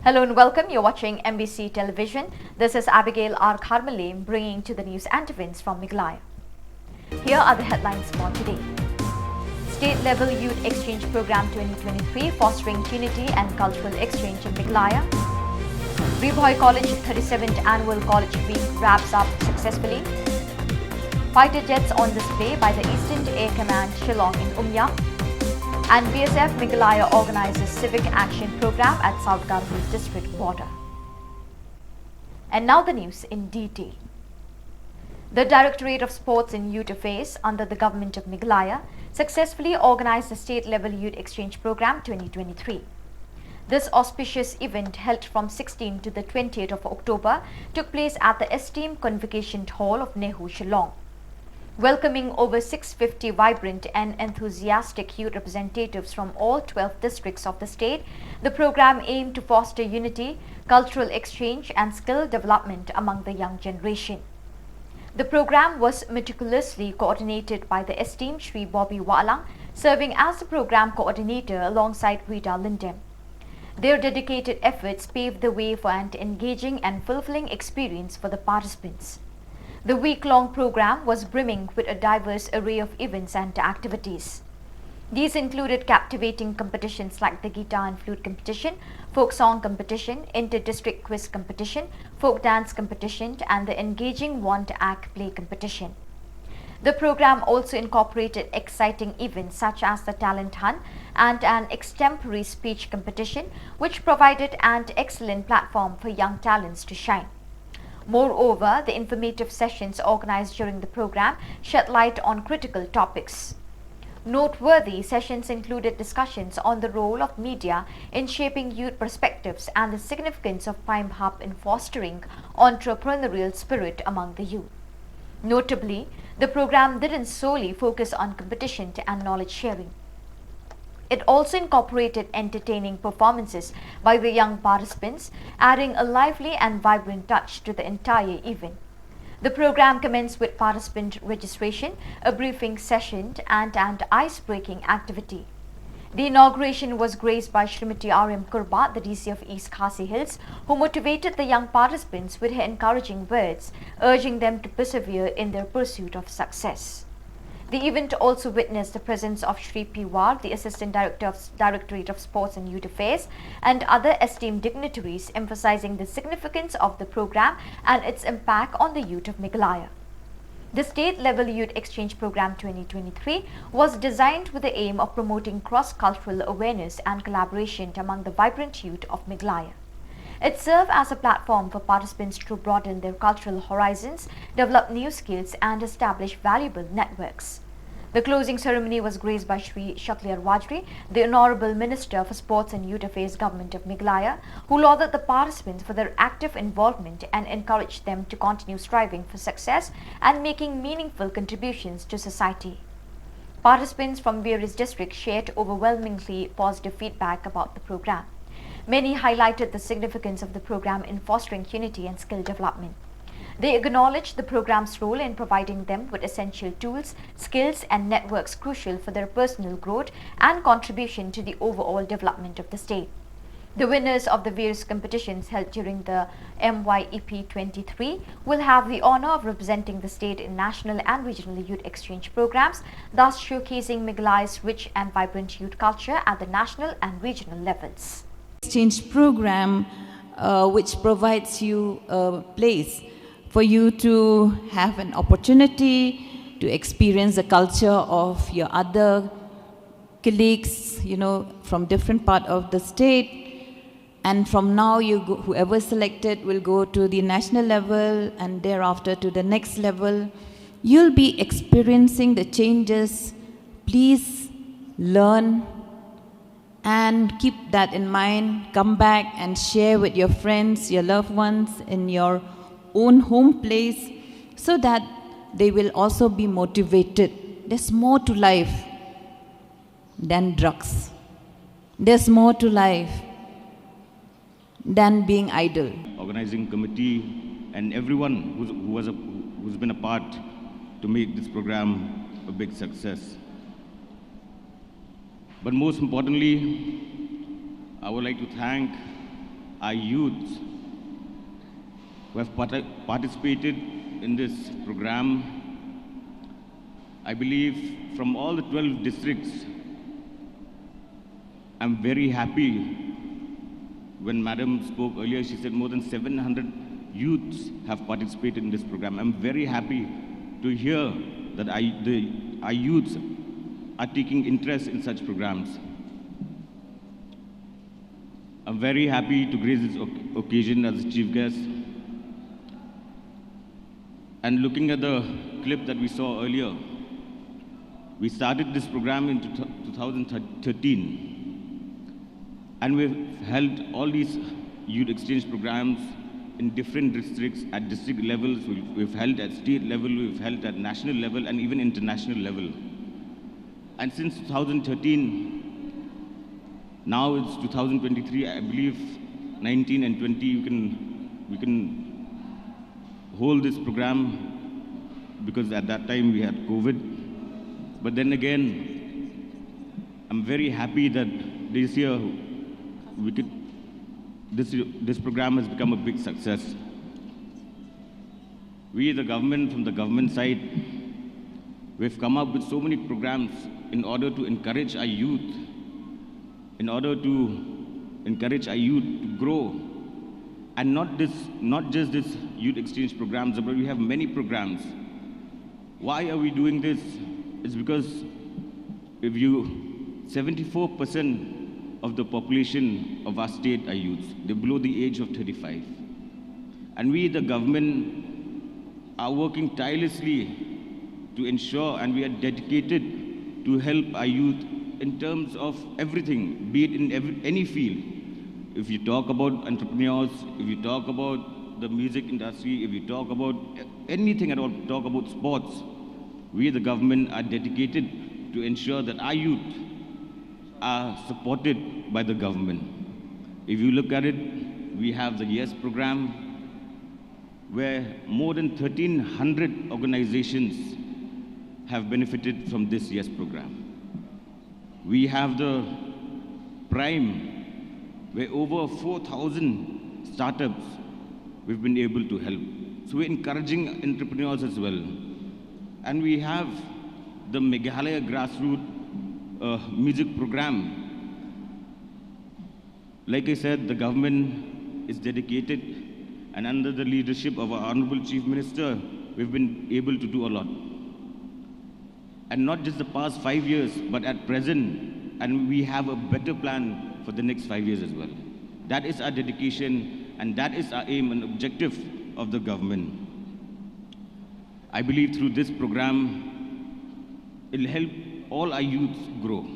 Hello and welcome. You're watching MBC Television. This is Abigail R. Carmele bringing to the news and events from Meghalaya. Here are the headlines for today. State-level Youth Exchange Program 2023 fostering unity and cultural exchange in Meghalaya. Reboy College 37th Annual College Week wraps up successfully. Fighter jets on display by the Eastern Air Command Shillong in Umya. And BSF Meghalaya organizes civic action program at South Garhul district border. And now the news in detail. The Directorate of Sports and Youth Affairs under the Government of Meghalaya successfully organized the State-Level Youth Exchange Program 2023. This auspicious event, held from 16th to the 20th of October, took place at the esteemed Convocation Hall of Nehu, Shillong. Welcoming over 650 vibrant and enthusiastic youth representatives from all 12 districts of the state, the program aimed to foster unity, cultural exchange and skill development among the young generation. The program was meticulously coordinated by the esteemed Shri Bobby Walang, serving as the program coordinator alongside Rita Lindem. Their dedicated efforts paved the way for an engaging and fulfilling experience for the participants. The week-long program was brimming with a diverse array of events and activities. These included captivating competitions like the guitar and flute competition, folk song competition, inter-district quiz competition, folk dance competition, and the engaging one-act play competition. The program also incorporated exciting events such as the talent hunt and an extempore speech competition, which provided an excellent platform for young talents to shine. Moreover, the informative sessions organized during the program shed light on critical topics. Noteworthy sessions included discussions on the role of media in shaping youth perspectives and the significance of Prime Hub in fostering entrepreneurial spirit among the youth. Notably, the program didn't solely focus on competition and knowledge sharing. It also incorporated entertaining performances by the young participants, adding a lively and vibrant touch to the entire event. The program commenced with participant registration, a briefing session and an ice-breaking activity. The inauguration was graced by Srimati R.M. Kurba, the DC of East Khasi Hills, who motivated the young participants with her encouraging words, urging them to persevere in their pursuit of success. The event also witnessed the presence of Shri P. Ward, the Assistant Director of Directorate of Sports and Youth Affairs, and other esteemed dignitaries, emphasizing the significance of the program and its impact on the youth of Meghalaya. The State-Level Youth Exchange Program 2023 was designed with the aim of promoting cross-cultural awareness and collaboration among the vibrant youth of Meghalaya. It served as a platform for participants to broaden their cultural horizons, develop new skills and establish valuable networks. The closing ceremony was graced by Shri Shakliar Wajri, the Honorable Minister for Sports and Youth Affairs Government of Meghalaya, who lauded the participants for their active involvement and encouraged them to continue striving for success and making meaningful contributions to society. Participants from various districts shared overwhelmingly positive feedback about the program. Many highlighted the significance of the program in fostering unity and skill development. They acknowledged the program's role in providing them with essential tools, skills and networks crucial for their personal growth and contribution to the overall development of the state. The winners of the various competitions held during the MYEP 23 will have the honor of representing the state in national and regional youth exchange programs, thus showcasing Meghalaya's rich and vibrant youth culture at the national and regional levels. Exchange program which provides you a place for you to have an opportunity to experience the culture of your other colleagues, from different part of the state. And from now, whoever selected will go to the national level and thereafter to the next level. You'll be experiencing the changes. Please learn and keep that in mind. Come back and share with your friends, your loved ones in your own home place so that they will also be motivated. There's more to life than drugs. There's more to life than being idle. Organizing committee and everyone who's been a part to make this program a big success. But most importantly, I would like to thank our youths who have participated in this program. I believe from all the 12 districts, I'm very happy. When Madam spoke earlier, she said more than 700 youths have participated in this program. I'm very happy to hear that our youths are taking interest in such programs. I'm very happy to grace this occasion as a chief guest. And looking at the clip that we saw earlier, we started this program in 2013. And we've held all these youth exchange programs in different districts, at district levels. We've held at state level, we've held at national level, and even international level. And since 2013, now it's 2023, I believe 19 and 20, we can hold this program because at that time we had COVID. But then again, I'm very happy that this year this program has become a big success. We, the government, from the government side, we've come up with so many programs in order to encourage our youth, to grow. And not just this youth exchange programs, but we have many programs. Why are we doing this? It's because 74% of the population of our state are youths. They're below the age of 35. And we, the government, are working tirelessly to ensure, and we are dedicated to help our youth in terms of everything, be it in any field. If you talk about entrepreneurs, if you talk about the music industry, if you talk about anything at all, talk about sports, we, the government, are dedicated to ensure that our youth are supported by the government. If you look at it, we have the YES program, where more than 1,300 organizations have benefited from this YES program. We have the Prime, where over 4,000 startups we've been able to help. So we're encouraging entrepreneurs as well. And we have the Meghalaya grassroots music program. Like I said, the government is dedicated, and under the leadership of our Honorable Chief Minister, we've been able to do a lot. And not just the past 5 years, but at present, and we have a better plan for the next 5 years as well. That is our dedication, and that is our aim and objective of the government. I believe through this program, it'll help all our youths grow.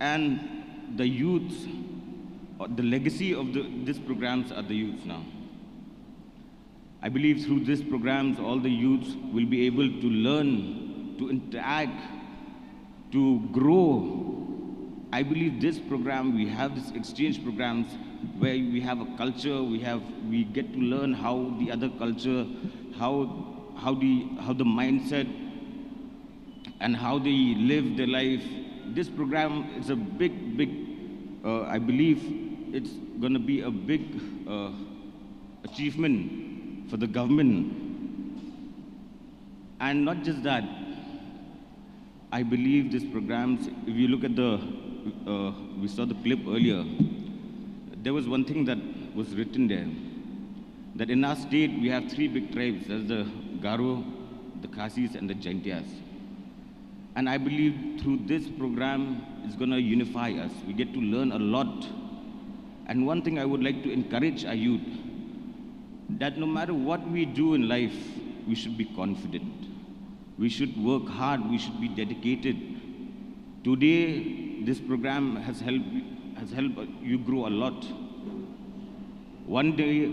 And the youths, the legacy of these programs are the youths now. I believe through these programs, all the youths will be able to learn, to interact, to grow. I believe this program, we have these exchange programs where we have a culture, we get to learn how the other culture, how the mindset, and how they live their life. This program is a big, I believe it's going to be a big achievement for the government. And not just that, I believe these programs, if you look at we saw the clip earlier, there was one thing that was written there, that in our state we have 3 big tribes, that's the Garo, the Khasis, and the Jaintias. And I believe through this program, it's going to unify us. We get to learn a lot. And one thing I would like to encourage our youth, that no matter what we do in life, we should be confident. We should work hard, we should be dedicated. Today, this program has helped you grow a lot. One day,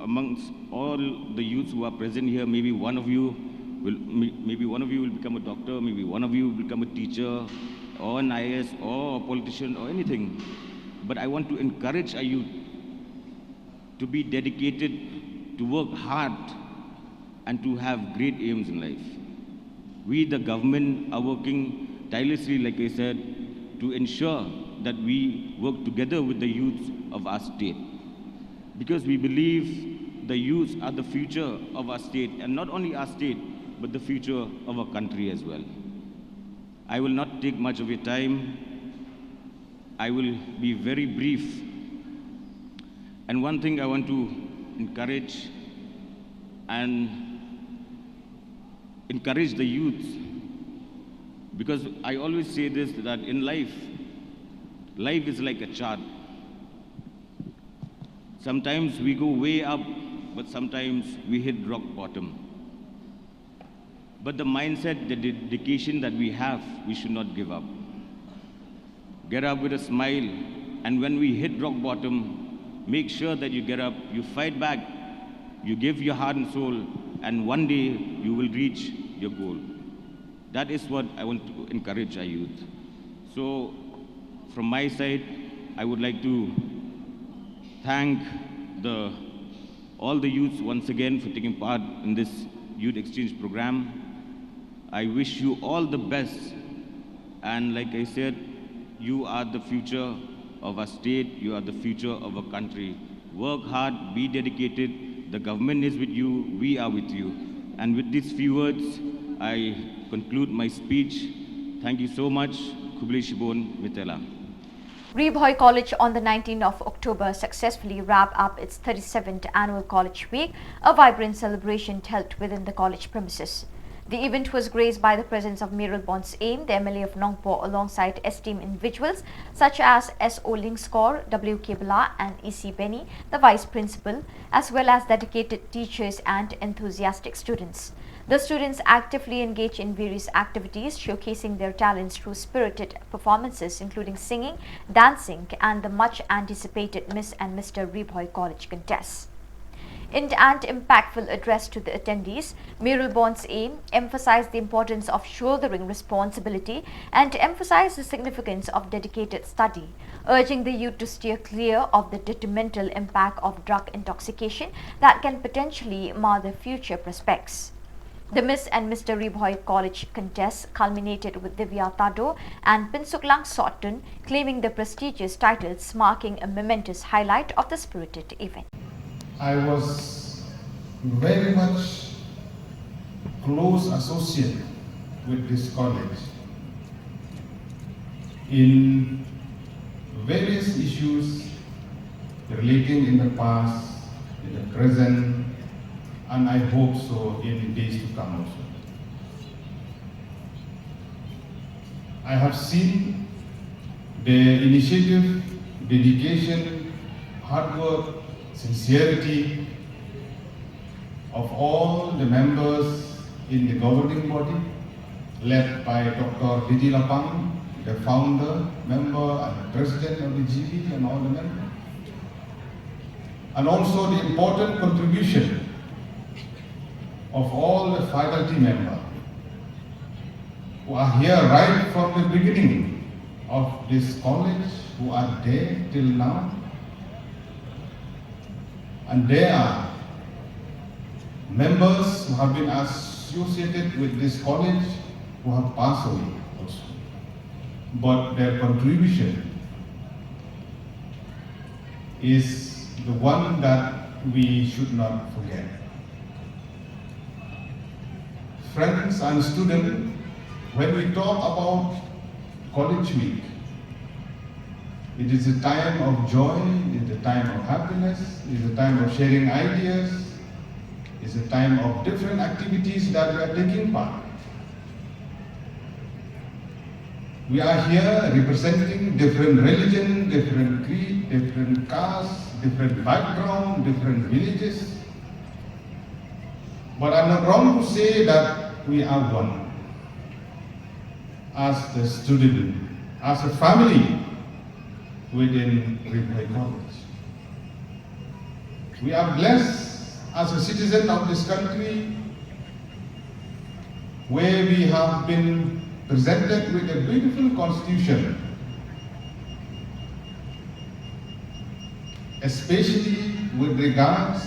amongst all the youths who are present here, maybe one of you will become a doctor, maybe one of you will become a teacher, or an IAS, or a politician, or anything. But I want to encourage our youth to be dedicated, to work hard, and to have great aims in life. We, the government, are working tirelessly, like I said, to ensure that we work together with the youth of our state, because we believe the youth are the future of our state, and not only our state, but the future of our country as well. I will not take much of your time. I will be very brief. And one thing I want to encourage the youth, because I always say this, that in life is like a chart. Sometimes we go way up, but sometimes we hit rock bottom. But the mindset, the dedication that we have, we should not give up. Get up with a smile, and when we hit rock bottom, make sure that you get up, you fight back, you give your heart and soul, and one day you will reach your goal. That is what I want to encourage our youth. So, from my side, I would like to thank all the youths once again for taking part in this youth exchange program. I wish you all the best, and like I said, you are the future of our state, you are the future of our country. Work hard, be dedicated, the government is with you, we are with you. And with these few words, I conclude my speech. Thank you so much. Kublai Shibon Mitela. Reboy College on the 19th of October successfully wrapped up its 37th annual College Week, a vibrant celebration held within the college premises. The event was graced by the presence of Meral Bonds Aim, the MLA of Nongpo, alongside esteemed individuals such as S.O. Lingskor, W.K. Bala and E.C. Benny, the Vice Principal, as well as dedicated teachers and enthusiastic students. The students actively engage in various activities, showcasing their talents through spirited performances, including singing, dancing, and the much-anticipated Miss and Mr. Reboy College contests. In an impactful address to the attendees, Meral Bonds Aim emphasized the importance of shouldering responsibility and emphasized the significance of dedicated study, urging the youth to steer clear of the detrimental impact of drug intoxication that can potentially mar their future prospects. The Miss and Mr. Reboy College contests culminated with Divya Tado and Pinsuklang Sotun claiming the prestigious titles, marking a momentous highlight of the spirited event. I was very much close associate with this college in various issues relating in the past, in the present, and I hope so in the days to come also. I have seen the initiative, dedication, hard work, sincerity of all the members in the governing body, led by Dr. Didi Lapang, the founder, member, and president of the GB, and all the members. And also the important contribution of all the faculty members who are here right from the beginning of this college, who are there till now. And there are members who have been associated with this college who have passed away also. But their contribution is the one that we should not forget. Friends and students, when we talk about College Week, it is a time of joy, it is a time of happiness, it is a time of sharing ideas, it is a time of different activities that we are taking part. We are here representing different religion, different creed, different caste, different background, different villages. But I'm not wrong to say that we are one. As the student, as a family, within Reboy College. We are blessed as a citizen of this country, where we have been presented with a beautiful constitution, especially with regards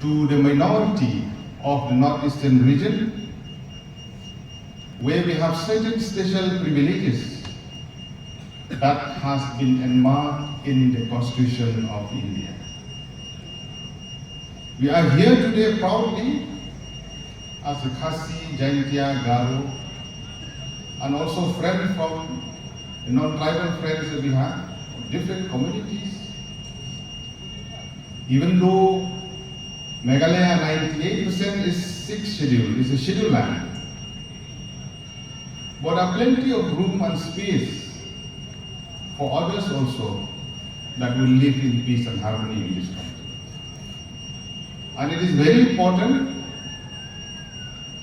to the minority of the northeastern region, where we have certain special privileges that has been enmarked in the Constitution of India. We are here today proudly as a Khasi, Jaintia, Garo, and also friends from the non-tribal friends that we have, of different communities. Even though Meghalaya 98% is 6th schedule, is a scheduled land, but there are plenty of room and space for others also that will live in peace and harmony in this country. And it is very important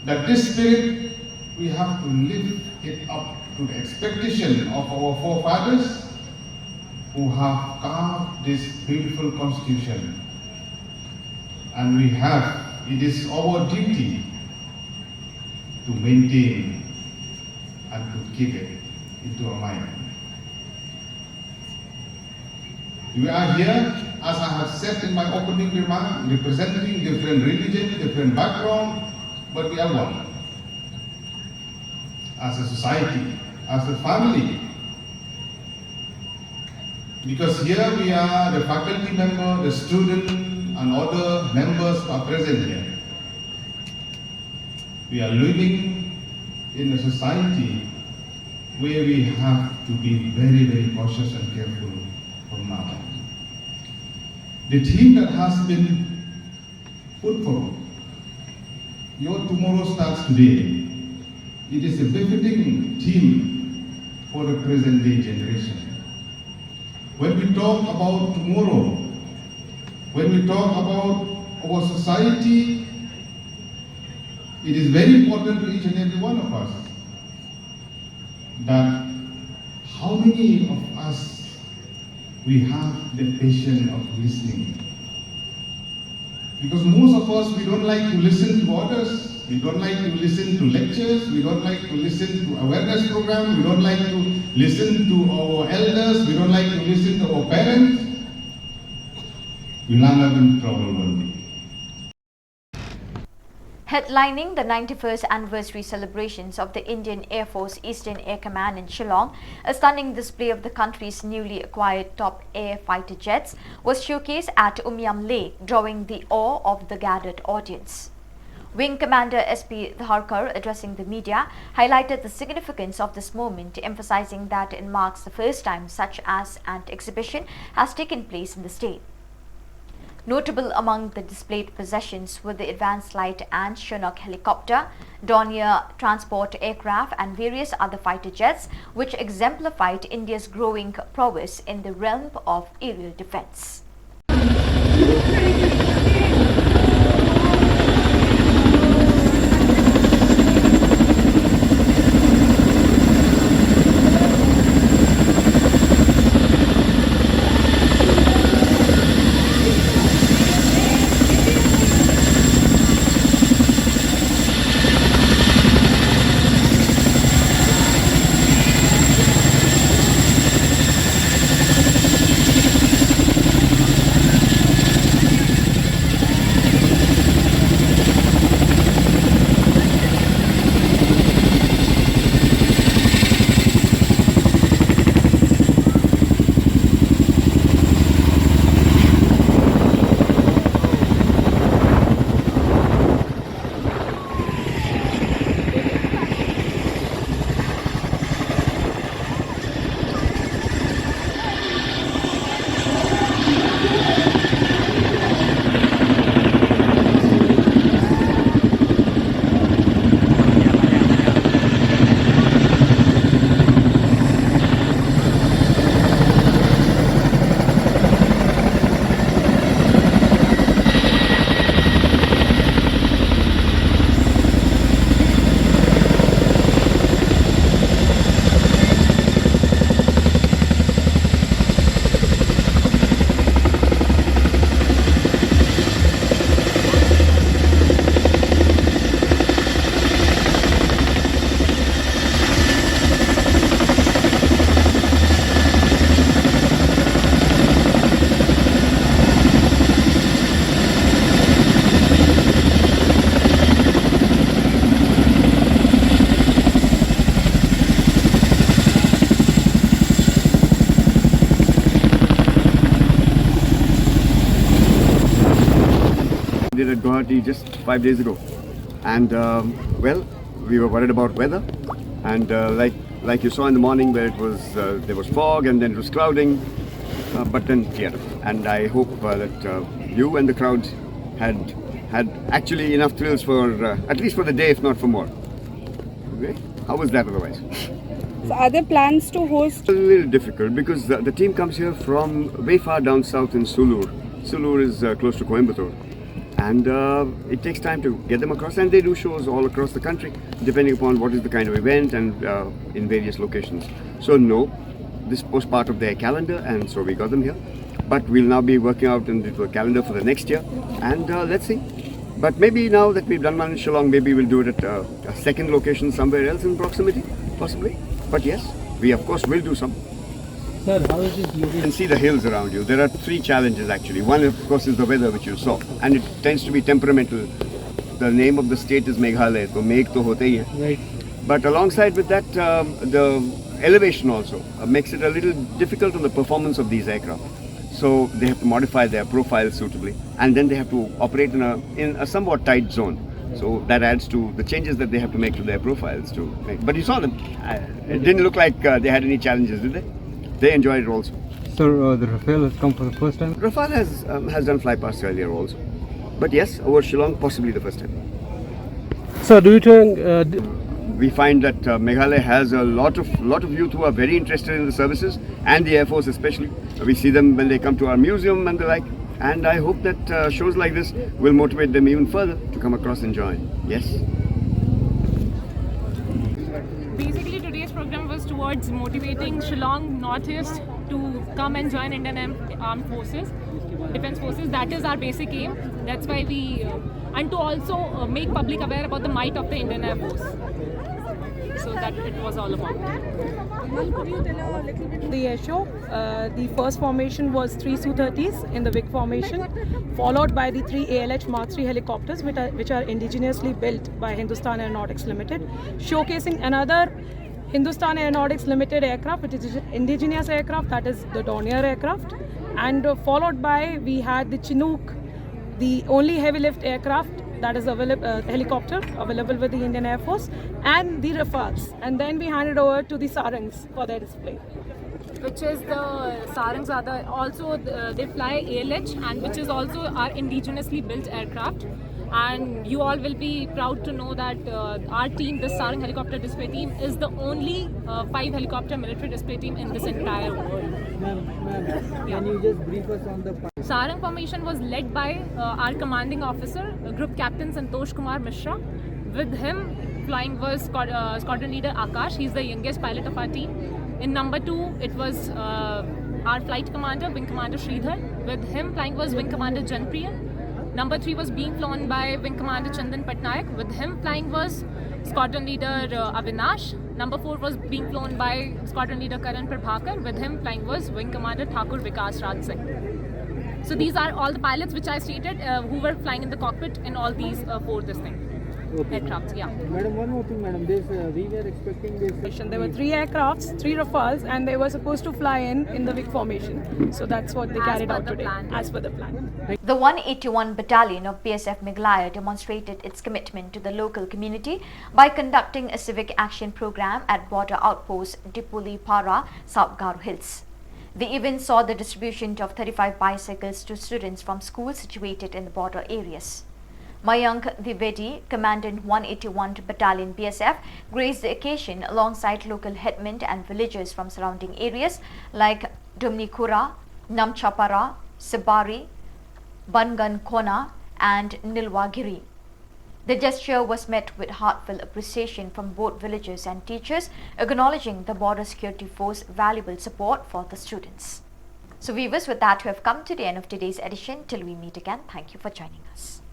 that this spirit, we have to lift it up to the expectation of our forefathers who have carved this beautiful constitution. And it is our duty to maintain and to keep it into our mind. We are here, as I have said in my opening remark, representing different religions, different backgrounds, but we are one. As a society, as a family. Because here we are, the faculty member, the student, and other members are present here. We are living in a society where we have to be very, very cautious and careful from now on. The theme that has been put forward, your tomorrow starts today. It is a befitting theme for the present day generation. When we talk about tomorrow, when we talk about our society, it is very important to each and every one of us that how many of us we have the patience of listening. Because most of us, we don't like to listen to others, we don't like to listen to lectures, we don't like to listen to awareness programs, we don't like to listen to our elders, we don't like to listen to our parents. We'll end up in trouble one day. Headlining the 91st anniversary celebrations of the Indian Air Force Eastern Air Command in Shillong, a stunning display of the country's newly acquired top air fighter jets was showcased at Umyam Lake, drawing the awe of the gathered audience. Wing Commander SP Dharkar, addressing the media, highlighted the significance of this moment, emphasizing that it marks the first time such as an exhibition has taken place in the state. Notable among the displayed possessions were the Advanced Light and Chinook helicopter, Dornier transport aircraft and various other fighter jets, which exemplified India's growing prowess in the realm of aerial defense. Guwahati just 5 days ago. And well, we were worried about weather. And like you saw in the morning where it was, there was fog and then it was clouding, but then cleared up. And I hope that you and the crowd had actually enough thrills for, at least for the day, if not for more. Okay? How was that otherwise? So are there plans to host? It's a little difficult because the team comes here from way far down south in Sulur. Sulur is close to Coimbatore. And it takes time to get them across, and they do shows all across the country depending upon what is the kind of event and in various locations. So no, this was part of their calendar, and so we got them here. But we'll now be working out in the calendar for the next year, and let's see. But maybe now that we've done one in Shillong, maybe we'll do it at a second location somewhere else in proximity, possibly. But yes, we of course will do some. Sir, how is this You can see the hills around you. There are 3 challenges actually. One, of course, is the weather, which you saw, and it tends to be temperamental. The name of the state is Meghalaya, so Megh to hote hi hai. right? But alongside with that, the elevation also makes it a little difficult on the performance of these aircraft. So they have to modify their profile suitably, and then they have to operate in a somewhat tight zone. So that adds to the changes that they have to make to their profiles to make. But you saw them. It didn't look like they had any challenges, did they? They enjoyed it also. Sir, the Rafale has come for the first time. Rafale has done flypasts earlier also. But yes, over Shillong, possibly the first time. Sir, do you think We find that Meghalaya has a lot of youth who are very interested in the services and the Air Force especially. We see them when they come to our museum and the like. And I hope that shows like this will motivate them even further to come across and join. Yes. Basically, today's program was towards motivating Shillong Northeast to come and join Indian Armed Forces, Defence Forces. That is our basic aim. That's why we, and to also make public aware about the might of the Indian Air Force. So that it was all about. Could you tell a little bit the air show? The first formation was 3 Su-30s in the WIC formation, followed by the 3 ALH Mark III helicopters, which are indigenously built by Hindustan Aeronautics Limited, showcasing another Hindustan Aeronautics Limited aircraft, which is indigenous aircraft, that is the Dornier aircraft, and followed by we had the Chinook, the only heavy lift aircraft that is available, helicopter available with the Indian Air Force, and the Rafales, and then we handed over to the Sarangs for their display. Which is the Sarangs are the also they fly ALH, and which is also our indigenously built aircraft. And you all will be proud to know that our team, the Sarang helicopter display team, is the only 5 helicopter military display team in this entire world. Can you just brief us on the Sarang formation was led by our commanding officer, Group Captain Santosh Kumar Mishra. With him flying was squadron leader Akash. He's the youngest pilot of our team. In number 2, it was our flight commander, Wing Commander Sridhar. With him flying was Wing Commander Janpriya. Number 3 was being flown by Wing Commander Chandan Patnaik. With him flying was Squadron Leader Avinash. Number 4 was being flown by Squadron Leader Karan Prabhakar. With him flying was Wing Commander Thakur Vikas Raj Singh. So these are all the pilots which I stated who were flying in the cockpit in all these 4 aircrafts. Yeah. Madam, one more thing, madam. We were expecting this. There were 3 aircrafts, 3 Rafales, and they were supposed to fly in the WIC formation. So that's what they carried out today, as per the plan. The 181 Battalion of BSF Meghalaya demonstrated its commitment to the local community by conducting a civic action program at border outpost Dipuli Para, South Garo Hills. The event saw the distribution of 35 bicycles to students from schools situated in the border areas. Mayank Dwivedi, Commandant 181 Battalion BSF, graced the occasion alongside local headmen and villagers from surrounding areas like Dumnikura, Namchapara, Sibari, Bangan Kona and Nilwagiri. The gesture was met with heartfelt appreciation from both villagers and teachers, acknowledging the Border Security Force's valuable support for the students. So viewers, with that we have come to the end of today's edition. Till we meet again, thank you for joining us.